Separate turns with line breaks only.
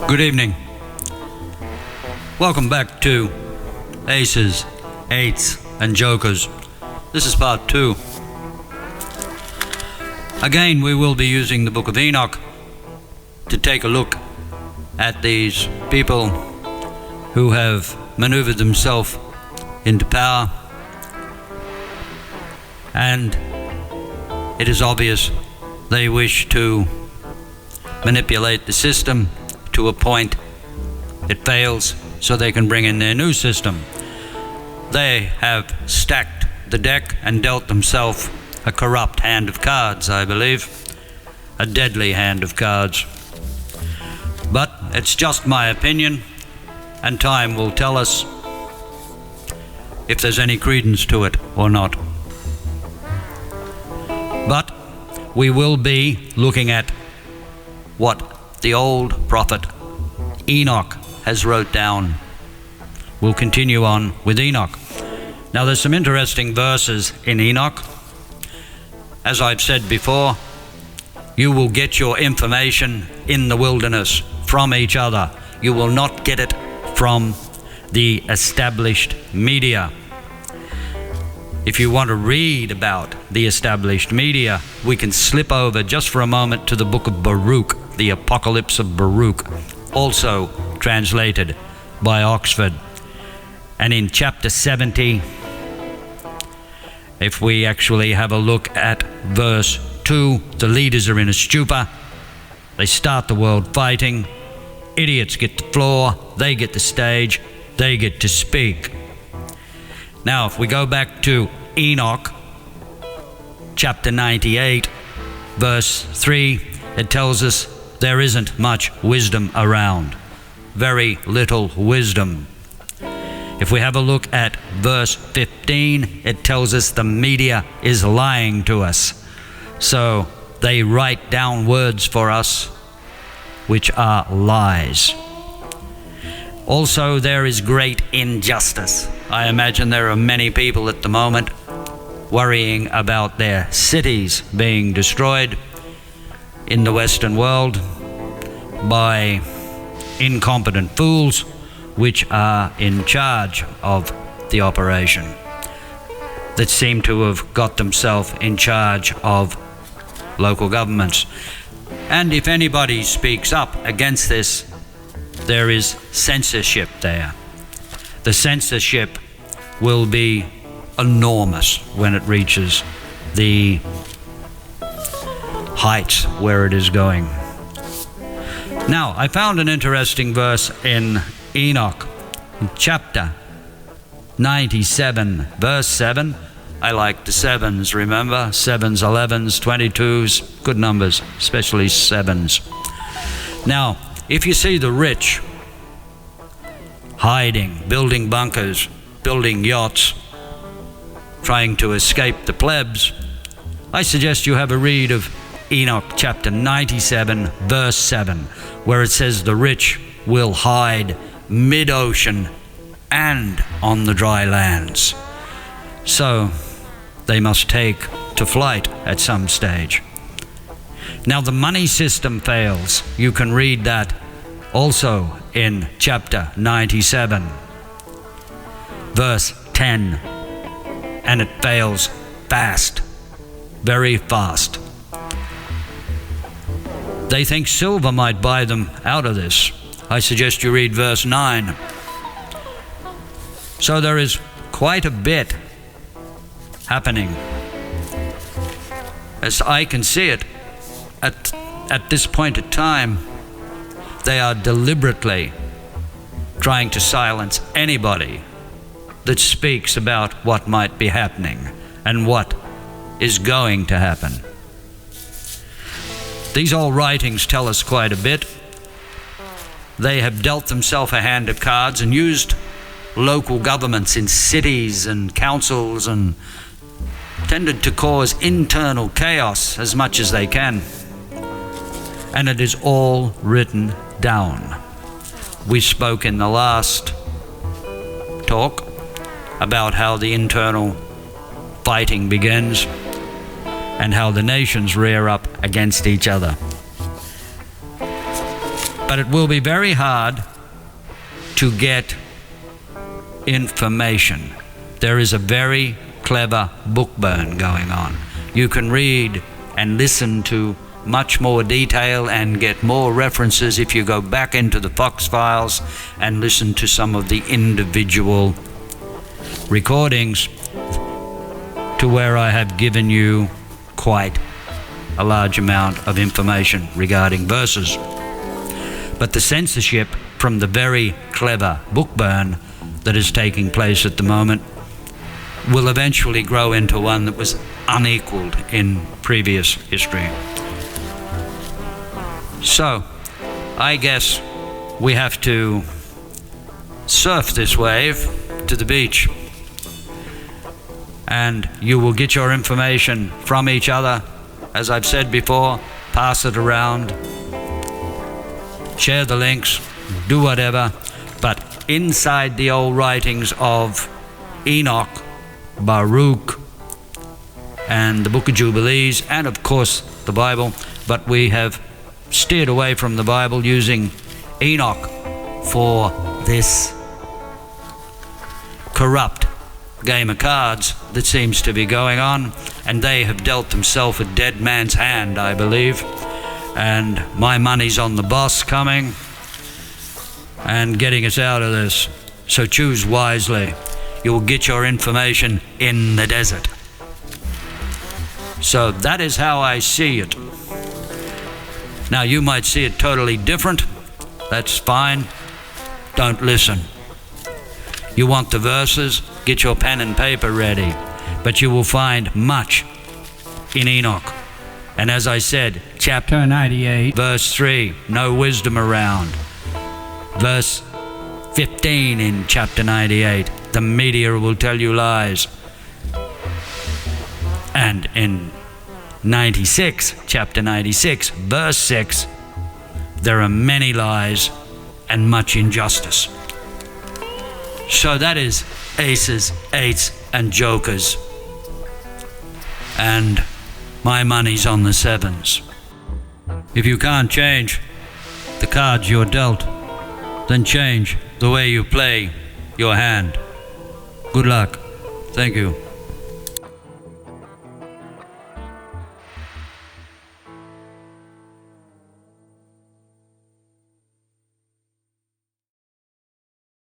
Good evening. Welcome back to Aces, Eights, and Jokers. This is part 2. Again, we will be using the book of Enoch to take a look at these people who have maneuvered themselves into power, and it is obvious they wish to manipulate the system to a point it fails so they can bring in their new system. They have stacked the deck and dealt themselves a corrupt hand of cards, I believe, a deadly hand of cards. But it's just my opinion, and time will tell us if there's any credence to it or not. But we will be looking at what the old prophet Enoch has wrote down. We'll continue on with Enoch. Now there's some interesting verses in Enoch. As I've said before, you will get your information in the wilderness from each other. You will not get it from the established media. If you want to read about the established media, we can slip over just for a moment to the book of Baruch, the Apocalypse of Baruch, also translated by Oxford. And in chapter 70, if we actually have a look at verse 2, the leaders are in a stupor. They start the world fighting. Idiots get the floor, they get the stage, they get to speak. Now, if we go back to Enoch, chapter 98, verse 3, it tells us there isn't much wisdom around. Very little wisdom. If we have a look at verse 15, it tells us the media is lying to us. So they write down words for us which are lies. Also, there is great injustice. I imagine there are many people at the moment worrying about their cities being destroyed in the Western world by incompetent fools which are in charge of the operation, that seem to have got themselves in charge of local governments. And if anybody speaks up against this, there is censorship there. The censorship will be enormous when it reaches the heights where it is going. Now, I found an interesting verse in Enoch, chapter 97, verse 7. I like the sevens, remember? 7s, 11s, 22s, good numbers, especially 7s. Now, if you see the rich hiding, building bunkers, building yachts, trying to escape the plebs, I suggest you have a read of Enoch chapter 97, verse 7, where it says the rich will hide mid-ocean and on the dry lands. So they must take to flight at some stage. Now the money system fails. You can read that also in chapter 97, verse 10, and it fails fast, very fast. They think silver might buy them out of this. I suggest you read verse 9. So there is quite a bit happening. As I can see it, at this point in time, they are deliberately trying to silence anybody that speaks about what might be happening and what is going to happen. These old writings tell us quite a bit. They have dealt themselves a hand of cards and used local governments in cities and councils and tended to cause internal chaos as much as they can. And it is all written down. We spoke in the last talk about how the internal fighting begins and how the nations rear up against each other. But it will be very hard to get information. There is a very clever book burn going on. You can read and listen to much more detail and get more references if you go back into the Fox files and listen to some of the individual recordings, to where I have given you quite a large amount of information regarding verses. But the censorship from the very clever book burn that is taking place at the moment will eventually grow into one that was unequaled in previous history. So, I guess we have to surf this wave to the beach. And you will get your information from each other. As I've said before, pass it around, share the links, do whatever. But inside the old writings of Enoch, Baruch, and the Book of Jubilees, and of course the Bible, but we have steered away from the Bible, using Enoch for this corrupt game of cards that seems to be going on, and they have dealt themselves a dead man's hand, I believe, and my money's on the boss coming and getting us out of this. So choose wisely. You will get your information in the desert. So that is how I see it. Now you might see it totally different. That's fine. Don't listen. You want the verses? Get your pen and paper ready. But you will find much in Enoch. And as I said, chapter 98, verse 3, no wisdom around. Verse 15 in chapter 98, the media will tell you lies. And in 96, chapter 96, verse 6, there are many lies and much injustice. So that is aces, eights, and jokers. And my money's on the sevens. If you can't change the cards you're dealt, then change the way you play your hand. Good luck. Thank you.